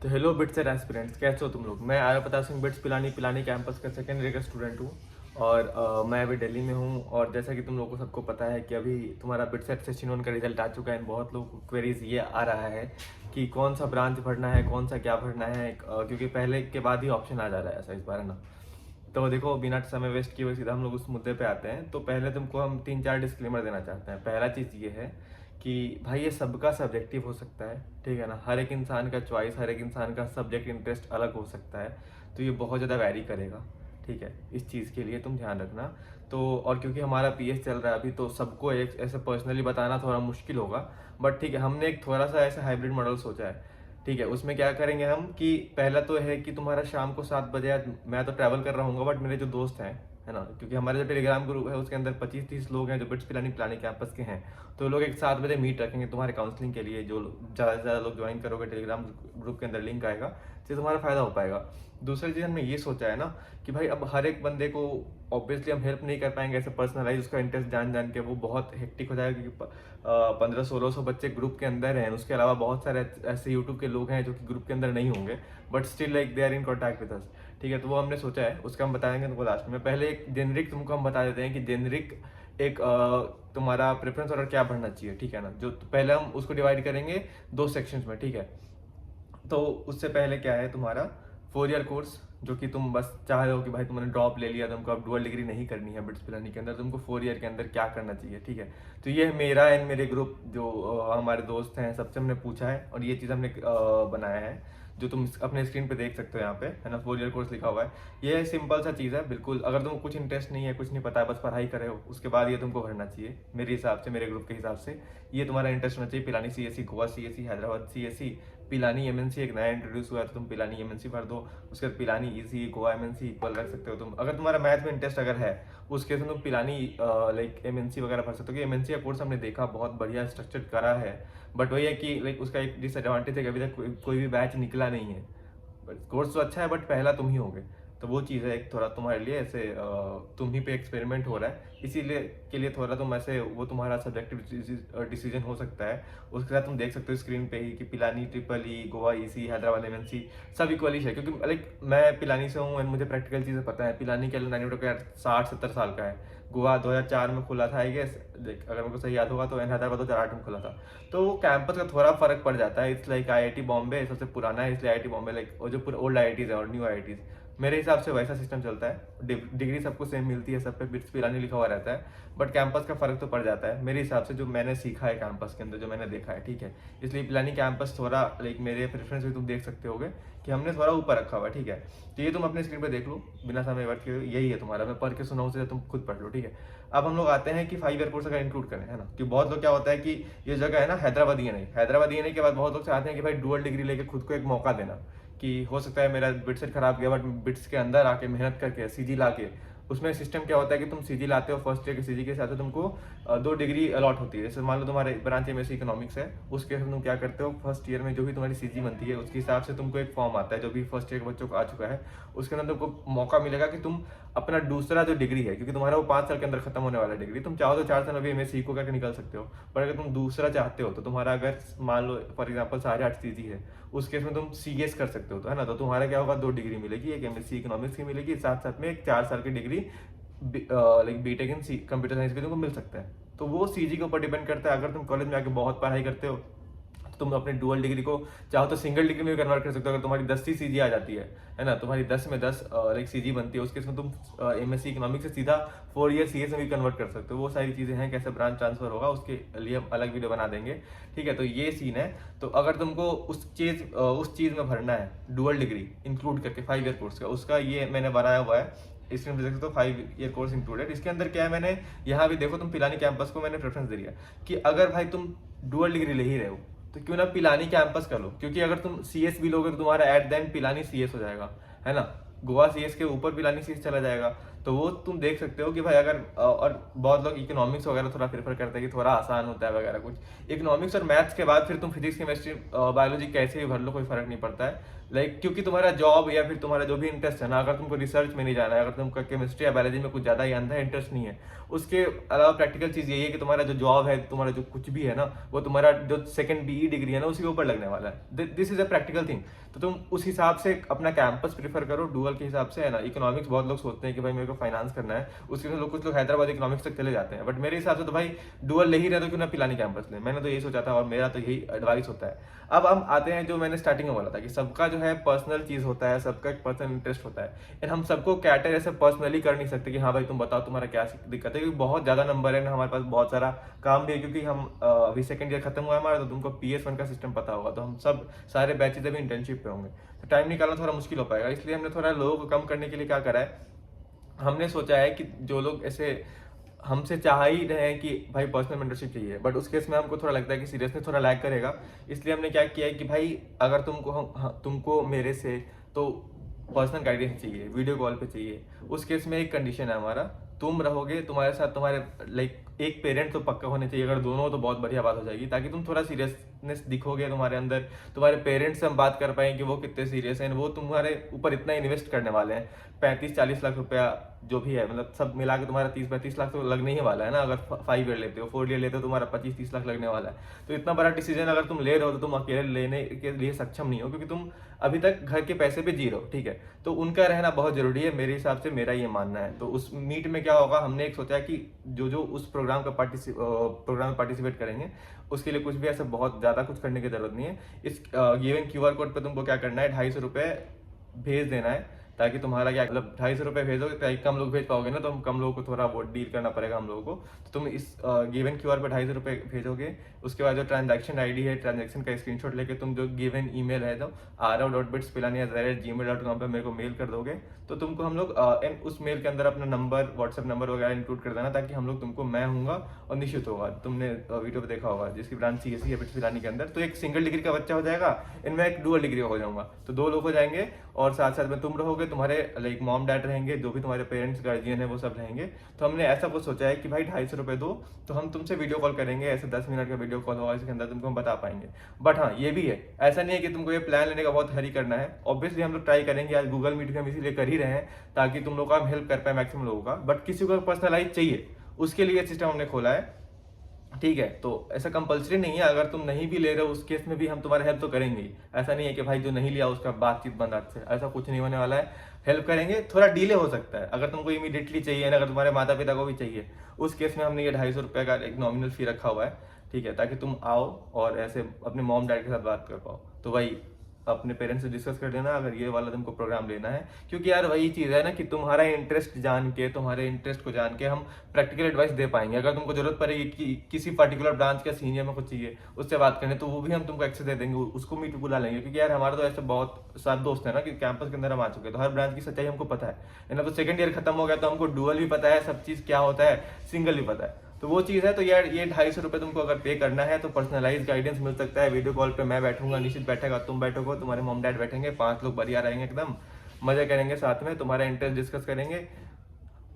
तो hello bits and aspirants, कैसे हो तुम लोग। मैं आर्य प्रताप सिंह बिट्स पिलानी पिलानी कैंपस का सेकेंड ईयर का स्टूडेंट हूँ। और मैं अभी दिल्ली में हूँ। और जैसा कि तुम लोगों को सबको पता है कि अभी तुम्हारा बिट्स एट सेशन 1 का रिजल्ट आ चुका है। बहुत लोग को क्वेरीज ये आ रहा है कि कौन सा ब्रांच भरना है, कौन सा क्या भरना है, क्योंकि पहले के बाद ही ऑप्शन आ जा रहा है ऐसा इस बार, है ना। तो देखो, बिना समय वेस्ट किए हुए सीधा हम लोग उस मुद्दे पे आते हैं। तो पहले तुमको हम 3-4 डिस्क्लेमर देना चाहते हैं। पहला चीज़ ये है कि भाई ये सबका सब्जेक्टिव हो सकता है, ठीक है ना। हर एक इंसान का चॉइस, हर एक इंसान का सब्जेक्ट इंटरेस्ट अलग हो सकता है। तो ये बहुत ज़्यादा वैरी करेगा, ठीक है। इस चीज़ के लिए तुम ध्यान रखना। तो और क्योंकि हमारा पीएच चल रहा है अभी, तो सबको एक ऐसे पर्सनली बताना थोड़ा मुश्किल होगा। बट ठीक है, हमने एक थोड़ा सा ऐसा हाइब्रिड मॉडल सोचा है, ठीक है। उसमें क्या करेंगे हम कि पहला तो है कि तुम्हारा शाम को 7 बजे, आज मैं तो ट्रैवल कर रहा हूँ बट मेरे जो दोस्त हैं, है ना, क्योंकि हमारे जो टेलीग्राम ग्रुप है उसके अंदर 25-30 लोग हैं जो बिट्स पिलानी पिलानी कैंपस के हैं। तो लोग एक 7 बजे मीट रखेंगे तुम्हारे काउंसलिंग के लिए। जो ज़्यादा से ज़्यादा लोग ज्वाइन करोगे, टेलीग्राम ग्रुप के अंदर लिंक आएगा, जिससे तुम्हारा फायदा हो पाएगा। दूसरी चीज़ हमने ये सोचा है ना कि भाई अब हर एक बंदे को ऑब्वियसली हम हेल्प नहीं कर पाएंगे ऐसे पर्सनलाइज उसका इंटरेस्ट जान जान के, वो बहुत हेक्टिक हो जाएगा। क्योंकि 1500-1600 बच्चे ग्रुप के अंदर हैं। उसके अलावा बहुत सारे ऐसे यूट्यूब के लोग हैं जो कि ग्रुप के अंदर नहीं होंगे, but still like they are in contact with us, ठीक है। तो वो हमने सोचा है, उसका हम बताएंगे तुमको लास्ट में। पहले एक जेनरिक तुमको हम बता देते हैं कि जेनरिक एक तुम्हारा प्रेफरेंस ऑर्डर क्या भरना चाहिए, ठीक है ना। जो पहले हम उसको डिवाइड करेंगे 2 सेक्शंस में, ठीक है। तो उससे पहले क्या है, तुम्हारा 4 ईयर कोर्स, जो कि तुम बस चाह रहे हो कि भाई तुमने ड्रॉप ले लिया, तुमको अब डुअल डिग्री नहीं करनी है बिट्स पिलानी के अंदर, तुमको 4 ईयर के अंदर क्या करना चाहिए, ठीक है। तो ये मेरा एंड मेरे ग्रुप जो हमारे दोस्त हैं सबसे हमने पूछा है, और ये चीज़ हमने बनाया है जो तुम अपने स्क्रीन पे देख सकते हो यहाँ पे, है ना। 4 ईयर कोर्स लिखा हुआ है। ये सिंपल सा चीज़ है बिल्कुल। अगर तुमको कुछ इंटरेस्ट नहीं है, कुछ नहीं पता है, बस पढ़ाई कर रहे हो, उसके बाद ये तुमको भरना चाहिए मेरे हिसाब से, मेरे ग्रुप के हिसाब से। ये तुम्हारा इंटरेस्ट होना चाहिए। Pilani CSC, Goa CSC, Hyderabad CSC, Pilani MNC एक नया इंट्रोड्यूस हुआ है तो तुम पिलानी एमएनसी भर दो। उसके बाद Pilani EC, Goa MNC equal रख सकते हो तुम। अगर तुम्हारा मैथ में इंटरेस्ट अगर है, उस केस में तुम पिलानी लाइक एमएनसी वगैरह भर सकते हो। कि एमएनसी का कोर्स हमने देखा बहुत बढ़िया स्ट्रक्चर करा है, बट वही है कि लाइक उसका एक डिसएडवांटेज है कि अभी तक कोई भी बैच निकला नहीं है। कोर्स तो अच्छा है बट पहला तुम ही होगे। तो वो चीज़ है एक थोड़ा तुम्हारे लिए ऐसे तुम ही पे एक्सपेरिमेंट हो रहा है, इसीलिए के लिए थोड़ा तुम ऐसे, वो तुम्हारा सब्जेक्टिव डिसीजन हो सकता है। उसके साथ तुम देख सकते हो स्क्रीन पे ही कि Pilani, triple E, Goa EC, Hyderabad MNC सब इक्वली है। क्योंकि लाइक मैं पिलानी से हूँ एंड मुझे प्रैक्टिकल चीज़ें पता है। पिलानी के अलग 60-70 साल का है। गोवा 2004 में खुला था आई गेस, अगर मेरे को सही याद होगा तो। एंड हैदराबाद 2008 में खुला था। तो कैंपस का थोड़ा फर्क पड़ जाता है। इट्स लाइक आईआईटी बॉम्बे सबसे पुराना है, इसलिए आईआईटी बॉम्बे लाइक, और जो पूरे ओल्ड आईआईटीज है और न्यू आईआईटीज, मेरे हिसाब से वैसा सिस्टम चलता है। डिग्री सबको सेम मिलती है, सब पे बिट्स पिलानी लिखा हुआ रहता है, बट कैंपस का फर्क तो पड़ जाता है मेरे हिसाब से, जो मैंने सीखा है कैंपस के अंदर, जो मैंने देखा है, ठीक है। इसलिए पिलानी कैंपस थोड़ा लाइक मेरे प्रेफरेंस भी तुम देख सकते होगे कि हमने थोड़ा ऊपर रखा हुआ है, ठीक है। तो ये तुम अपने स्क्रीन पे देख लो बिना समय वर्क के, यही है तुम्हारा। मैं पढ़ के सुनाऊँ से तुम खुद पढ़ लो, ठीक है। अब हम लोग आते हैं कि 5 ईयर कोर्स अगर इंक्लूड करें, है ना। कि बहुत लोग क्या होता है कि ये जगह है ना हैदराबाद ये नहीं, हैदराबाद ये नहीं के बाद बहुत लोग चाहते हैं कि भाई डुअल डिग्री लेके खुद को एक मौका देना, कि हो सकता है मेरा बिट सेट खराब गया बट बिट्स के अंदर आके मेहनत करके सीजी ला के। उसमें सिस्टम क्या होता है कि तुम सीजी लाते हो, फर्स्ट ईयर के सीजी के हिसाब से तुमको 2 डिग्री अलॉट होती है। जैसे मान लो तुम्हारे ब्रांच एमएससी इकोनॉमिक्स है, उसके हिसाब से तुम क्या करते हो, फर्स्ट ईयर में जो भी तुम्हारी सीजी बनती है उसके हिसाब से तुमको एक फॉर्म आता है, जो भी फर्स्ट ईयर के बच्चों को आ चुका है, उसके अंदर तुमको मौका मिलेगा कि तुम अपना दूसरा जो डिग्री है, क्योंकि तुम्हारा वो 5 साल के अंदर खत्म होने वाला डिग्री, तुम चाहो तो 4 साल अभी एमएससी को करके निकल सकते हो। पर अगर तुम दूसरा चाहते हो तो तुम्हारा अगर मान लो फॉर एग्जाम्पल 8.5 सीजी है, उस केस में तुम सीएस कर सकते हो, तो है ना। तो तुम्हारा क्या होगा, 2 डिग्री मिलेगी, एक एमएससी इकोनॉमिक्स की मिलेगी, साथ साथ में एक 4 साल की डिग्री like BTech in computer science भी तुमको मिल सकता है। तो वो सीजी के ऊपर डिपेंड करता है। अगर तुम कॉलेज में आके बहुत पढ़ाई करते हो तो तुम अपने डुअल डिग्री को चाहो तो सिंगल डिग्री में भी कन्वर्ट कर सकते हो। अगर तुम्हारी 10 ही सीजी आ जाती है ना, तुम्हारी 10 में 10 लाइक सीजी बनती है, उसके इसमें तुम एमएससी इकोनॉमिक्स से सीधा 4 ईयर सीएस में भी कन्वर्ट कर सकते हो। वो सारी चीज़ें हैं, कैसे ब्रांच ट्रांसफर होगा उसके लिए हम अलग वीडियो बना देंगे, ठीक है। तो ये सीन है। तो अगर तुमको उस चीज़ में भरना है डुअल डिग्री इंक्लूड करके 5 ईयर कोर्स का, उसका ये मैंने बनाया हुआ है। इसमें देख सकते हो 5 ईयर कोर्स इंक्लूडेड। इसके अंदर क्या है, मैंने यहाँ भी देखो, तुम पिलानी कैंपस को मैंने प्रेफरेंस दे दिया कि अगर भाई तुम डुअल डिग्री ले ही रहे हो तो क्यों ना पिलानी कैंपस कर लो। क्योंकि अगर तुम सीएस भी लोगे तो तुम्हारा at the end Pilani CS हो जाएगा, है ना। गोवा सीएस के ऊपर पिलानी सीएस चला जाएगा। तो वो तुम देख सकते हो कि भाई अगर और बहुत लोग इकोनॉमिक्स वगैरह थोड़ा प्रेफर करते हैं कि थोड़ा आसान होता है वगैरह कुछ। इकोनॉमिक्स और मैथ्स के बाद फिर तुम फिजिक्स केमिस्ट्री बायोलॉजी कैसे भी भर लो, कोई फर्क नहीं पड़ता है। क्योंकि तुम्हारा जॉब या फिर तुम्हारा जो भी इंटरेस्ट है ना, अगर तुमको रिसर्च में नहीं जाना है, अगर तुमको केमिस्ट्री या बायोलॉजी में कुछ ज़्यादा ही अंधा इंटरेस्ट नहीं है, उसके अलावा प्रैक्टिकल चीज़ यही है कि तुम्हारा जो जॉब है, तुम्हारा जो कुछ भी है ना, वो तुम्हारा जो सेकंड बीई डिग्री है ना उसी के ऊपर लगने वाला है। This is a practical thing. तो तुम उस हिसाब से अपना कैंपस प्रीफर करो डुअल के हिसाब से, है ना। इकोनॉमिक्स बहुत लोग सोचते हैं कि भाई मेरे को फाइनेंस करना है, उसके लिए कुछ लोग हैदराबाद इकोनॉमिक्स तक चले जाते हैं, बट मेरे हिसाब से तो भाई डुअल ले ही रहे तो क्यों ना पिलानी कैंपस ले। मैंने तो यही सोचा था और मेरा तो यही एडवाइस होता है। अब हम आते हैं जो मैंने स्टार्टिंग में बोला था कि सबका जो है पर्सनल चीज होता है, सबका एक पर्सनल इंटरेस्ट होता है, एंड हम सबको कैटर ऐसे पर्सनली कर नहीं सकते कि हाँ भाई तुम बताओ तुम्हारा क्या दिक्कत है, क्योंकि बहुत ज्यादा नंबर है ना, हमारे पास बहुत सारा काम भी है, क्योंकि हम अभी सेकंड ईयर खत्म हुआ है हमारा, तो तुमको PS1 का सिस्टम पता होगा, तो हम सब सारे बैचेज अभी इंटर्नशिप पे होंगे, तो टाइम निकालना थोड़ा मुश्किल हो पाएगा। इसलिए हमने थोड़ा लोगों को कम करने के लिए क्या करा है, हमने सोचा है कि जो लोग ऐसे हमसे चाह ही रहे हैं कि भाई पर्सनल मेंटरशिप चाहिए, बट उस केस में हमको थोड़ा लगता है कि सीरियसनेस थोड़ा लैग करेगा, इसलिए हमने क्या किया है कि भाई अगर तुमको मेरे से तो पर्सनल गाइडेंस चाहिए, वीडियो कॉल पे चाहिए, उस केस में एक कंडीशन है हमारा, तुम रहोगे, तुम्हारे साथ तुम्हारे एक पेरेंट तो पक्का होने चाहिए, अगर दोनों हो तो बहुत बढ़िया बात हो जाएगी, ताकि तुम थोड़ा सीरियसनेस दिखोगे तुम्हारे अंदर, तुम्हारे पेरेंट्स से हम बात कर पाएंगे कि वो कितने सीरियस हैं, वो तुम्हारे ऊपर इतना इन्वेस्ट करने वाले हैं, 35-40 लाख रुपया जो भी है, मतलब सब मिला के तुम्हारा 30-35 लाख तो लगने ही वाला है ना। अगर 5 ईयर लेते हो, 4 ईयर लेते हो, तुम्हारा 25-30 लाख लगने वाला है। तो इतना बड़ा डिसीजन अगर तुम ले रहे हो तो तुम अकेले लेने के लिए सक्षम नहीं हो, क्योंकि तुम अभी तक घर के पैसे पे जी रहे हो, ठीक है। तो उनका रहना बहुत जरूरी है मेरे हिसाब से, मेरा ये मानना है। तो उस मीट में क्या होगा, हमने एक सोचा कि जो उस प्रोग्राम में पार्टिसिपेट करेंगे, उसके लिए कुछ भी ऐसा बहुत ज्यादा कुछ करने की जरूरत नहीं है। इस गिवन QR कोड पे तुमको क्या करना है, 250 रुपये भेज देना है, ताकि तुम्हारा क्या मतलब 250 रुपये भेजोगे तो कम लोग भेज पाओगे ना, तो हम कम लोगों को थोड़ा वो डील करना पड़ेगा हम लोगों को। तो तुम इस गिवन QR पे 250 रुपये भेजोगे, उसके बाद जो ट्रांजैक्शन ID है, ट्रांजैक्शन का स्क्रीनशॉट लेके तुम जो गिवन ईमेल है जो arav.bitspilani@gmail.com पे मेरे को मेल कर दोगे, तो तुमको हम लोग उस मेल के अंदर अपना नंबर, व्हाट्सएप नंबर वगैरह इंक्लूड कर देना, ताकि हम लोग तुमको, मैं हूँगा और निश्चित होगा, तुमने वीडियो पे देखा होगा, जिसकी ब्रांच CSE है बिट्स पिलानी के अंदर, तो एक सिंगल डिग्री का बच्चा हो जाएगा, इनमें एक डुअल डिग्री हो जाऊंगा, तो 2 लोग हो जाएंगे, और साथ साथ में तुम रहोगे, तुम्हारे मॉम डैड रहेंगे, जो भी तुम्हारे पेरेंट्स गार्जियन है वो सब रहेंगे। तो हमने ऐसा कुछ सोचा है कि भाई 250 रुपये दो, तो हम तुमसे वीडियो कॉल करेंगे, ऐसे 10 मिनट का वीडियो कॉल होगा, इसके अंदर तुमको हम बता पाएंगे। बट हाँ ये भी है, ऐसा नहीं है कि तुमको ये प्लान लेने का बहुत हरी करना है, ऑब्वियसली हम लोग ट्राई करेंगे, आज गूगल मीट हम इसीलिए कर ही रहे हैं ताकि तुम लोग का हम हेल्प कर पाए मैक्सिमम लोगों का, बट किसी को पर्सनलाइज चाहिए उसके लिए सिस्टम हमने खोला है, ठीक है। तो ऐसा कंपलसरी नहीं है, अगर तुम नहीं भी ले रहे हो उस केस में भी हम तुम्हारा हेल्प तो करेंगे ही। ऐसा नहीं है कि भाई जो नहीं लिया उसका बातचीत बंद आज से, ऐसा कुछ नहीं होने वाला है। हेल्प करेंगे, थोड़ा डिले हो सकता है, अगर तुमको इमीडिएटली चाहिए ना, अगर तुम्हारे माता पिता को भी चाहिए, उस केस में हमने ये 250 रुपये का एक नॉमिनल फी रखा हुआ है, ठीक है, ताकि तुम आओ और ऐसे अपने मॉम डैड के साथ बात कर पाओ। तो भाई अपने पेरेंट्स से डिस्कस कर लेना अगर ये वाला तुमको प्रोग्राम लेना है, क्योंकि यार वही चीज़ है ना कि तुम्हारा इंटरेस्ट जान के, तुम्हारे इंटरेस्ट को जान के हम प्रैक्टिकल एडवाइस दे पाएंगे। अगर तुमको जरूरत पड़ेगी कि किसी पर्टिकुलर ब्रांच का सीनियर में कुछ चाहिए, उससे बात करने, तो वो भी हम तुमको एक्सेस दे देंगे, उसको मीट बुला लेंगे, क्योंकि यार हमारा तो ऐसे बहुत सारे दोस्त है ना कि कैंपस के अंदर हम आ चुके हैं, तो हर ब्रांच की सच्चाई हमको पता है ना। तो सेकंड ईयर खत्म हो गया तो हमको डुअल भी पता है, सब चीज़ क्या होता है, सिंगल भी पता है, तो वो चीज़ है। तो यार ये 250 रुपये तुमको अगर पे करना है तो पर्सनलाइज गाइडेंस मिल सकता है, वीडियो कॉल पे मैं बैठूंगा, निश्चित बैठेगा, तुम बैठोगे, तुम्हारे मॉम डैड बैठेंगे, 5 लोग बढ़िया रहेंगे, एकदम मजा करेंगे साथ में, तुम्हारा इंटरेस्ट डिस्कस करेंगे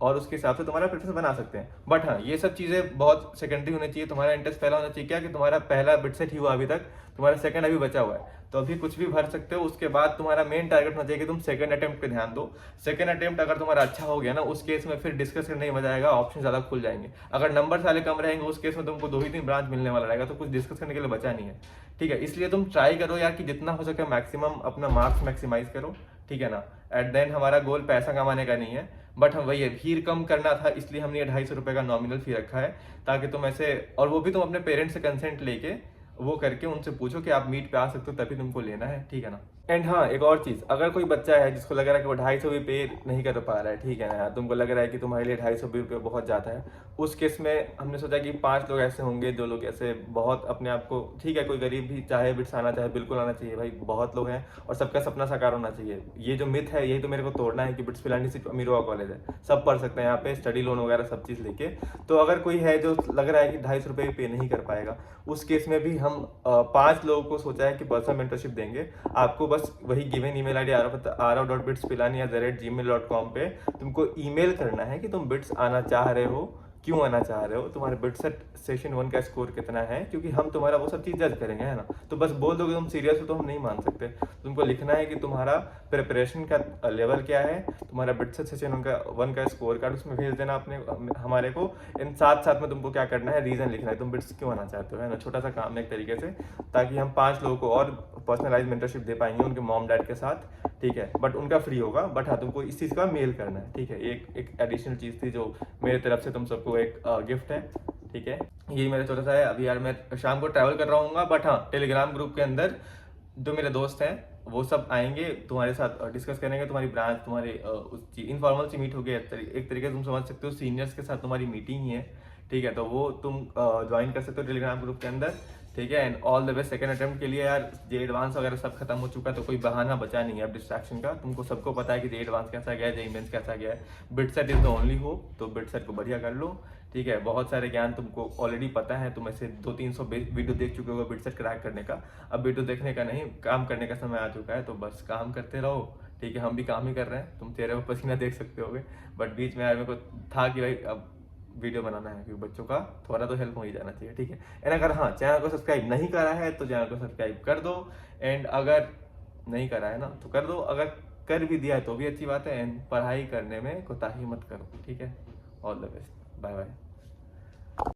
और उसके हिसाब से तुम्हारा प्रेफरेंस बना सकते हैं। बट हाँ ये सब चीज़ें बहुत सेकेंडरी होनी चाहिए, तुम्हारा इंटरेस्ट पहला होना चाहिए, क्या कि तुम्हारा पहला बिट सेट ही हुआ अभी तक, तुम्हारा सेकंड अभी बचा हुआ है, तो अभी कुछ भी भर सकते हो। उसके बाद तुम्हारा मेन टारगेट होना चाहिए कि तुम सेकंड अटेम्प्ट पे ध्यान दो। सेकंड अटेम्प्ट अगर तुम्हारा अच्छा हो गया ना, उस केस में फिर डिस्कस करने में मजा आएगा, ऑप्शन ज़्यादा खुल जाएंगे। अगर नंबर सारे कम रहेंगे उस केस में तुमको 2 ही 3 ब्रांच मिलने वाला रहेगा, तो कुछ डिस्कस करने के लिए बचा नहीं है, ठीक है। इसलिए तुम ट्राई करो यार कि जितना हो सके मैक्सिमम अपना मार्क्स मैक्सिमाइज करो, ठीक है ना। एट द एंड हमारा गोल पैसा कमाने का नहीं है, बट हम वही है, भीड़ कम करना था, इसलिए हमने ये 250 रुपये का नॉमिनल फी रखा है, ताकि तुम ऐसे, और वो भी तुम अपने पेरेंट्स से कंसेंट लेके वो करके उनसे पूछो कि आप मीट पे आ सकते हो, तभी तुमको लेना है, ठीक है ना। एंड हाँ एक और चीज़, अगर कोई बच्चा है जिसको लग रहा है कि वो 250 भी पे नहीं कर पा रहा है, ठीक है ना, तुमको लग रहा है कि तुम्हारे लिए 250 रुपये बहुत ज़्यादा है, उस केस में हमने सोचा कि 5 लोग ऐसे होंगे जो लोग ऐसे बहुत अपने आप को, ठीक है कोई गरीब भी चाहे बिट्स आना चाहे बिल्कुल आना चाहिए भाई, बहुत लोग हैं और सबका सपना साकार होना चाहिए। ये जो मिथ है यही तो मेरे को तोड़ना है कि बिट्स पिलानी सिर्फ अमीरों का कॉलेज है, सब पढ़ सकते हैं यहाँ पे, स्टडी लोन वगैरह सब चीज़ लेके। तो अगर कोई है जो लग रहा है कि 250 रुपये पे नहीं कर पाएगा, उस केस में भी हम 5 लोगों को सोचा है कि पर्सनल मेंटरशिप देंगे। आपको बस वही गिवन ईमेल आईडी arav.bitspilani@gmail.com पे तुमको ईमेल करना है कि तुम बिट्स आना चाह रहे हो, क्यों आना चाह रहे हो, तुम्हारे बिटसेट सेशन 1 का स्कोर कितना है, क्योंकि हम तुम्हारा वो सब चीज़ जज करेंगे, है ना। तो बस बोल दोगे तुम सीरियस हो तो हम नहीं मान सकते। तुमको लिखना है कि तुम्हारा प्रिपरेशन का लेवल क्या है, तुम्हारा बिटसेट सेशन 1 का स्कोर कार्ड उसमें भेज देना अपने हमारे को। इन साथ साथ में तुमको क्या करना है, रीज़न लिखना है तुम बिट्स क्यों आना चाहते हो, है ना। छोटा सा काम है एक तरीके से, ताकि हम 5 लोगों को और पर्सनलाइज मेंटरशिप दे पाएंगे उनके मॉम डैड के साथ, ठीक है। बट उनका फ्री होगा, बट हाँ तुमको इस चीज़ का मेल करना है, ठीक है। एक एडिशनल चीज़ थी जो मेरे तरफ से तुम सबको एक गिफ्ट है, ठीक है। यही मेरा छोटा सा है। अभी यार मैं शाम को ट्रैवल कर रहा हूँ, बट हाँ टेलीग्राम ग्रुप के अंदर जो मेरे दोस्त हैं वो सब आएंगे, तुम्हारे साथ डिस्कस करेंगे, तुम्हारी ब्रांच, तुम्हारी इनफॉर्मल सी मीट होगी, एक तरीके से तुम समझ सकते हो, सीनियर्स के साथ तुम्हारी मीटिंग ही है, ठीक है। तो वो तुम ज्वाइन कर सकते हो टेलीग्राम ग्रुप के अंदर, ठीक है। And all the best second attempt के लिए यार। जे एडवांस वगैरह सब खत्म हो चुका, तो कोई बहाना बचा नहीं है अब डिस्ट्रैक्शन का। तुमको सबको पता है कि जे एडवांस कैसा गया है, जे मेंस कैसा गया है। BITSAT is the only hope, तो बिटसेट को बढ़िया कर लो, ठीक है। बहुत सारे ज्ञान तुमको ऑलरेडी पता है, तुम ऐसे 200-300 वीडियो देख चुके हो बिटसेट क्रैक करने का। अब वीडियो देखने का नहीं, काम करने का समय आ चुका है, तो बस काम करते रहो, ठीक है। हम भी काम ही कर रहे हैं, तुम चेहरे पर पसीना देख सकते होगे। बट बीच में यार मेरे को था कि भाई अब वीडियो बनाना है, क्योंकि बच्चों का थोड़ा तो हेल्प हो ही जाना चाहिए, ठीक है। एंड अगर हाँ चैनल को सब्सक्राइब नहीं करा है तो चैनल को सब्सक्राइब कर दो, एंड अगर नहीं करा है ना तो कर दो, अगर कर भी दिया है तो भी अच्छी बात है। एंड पढ़ाई करने में कोताही मत करो, ठीक है। All the best, bye bye.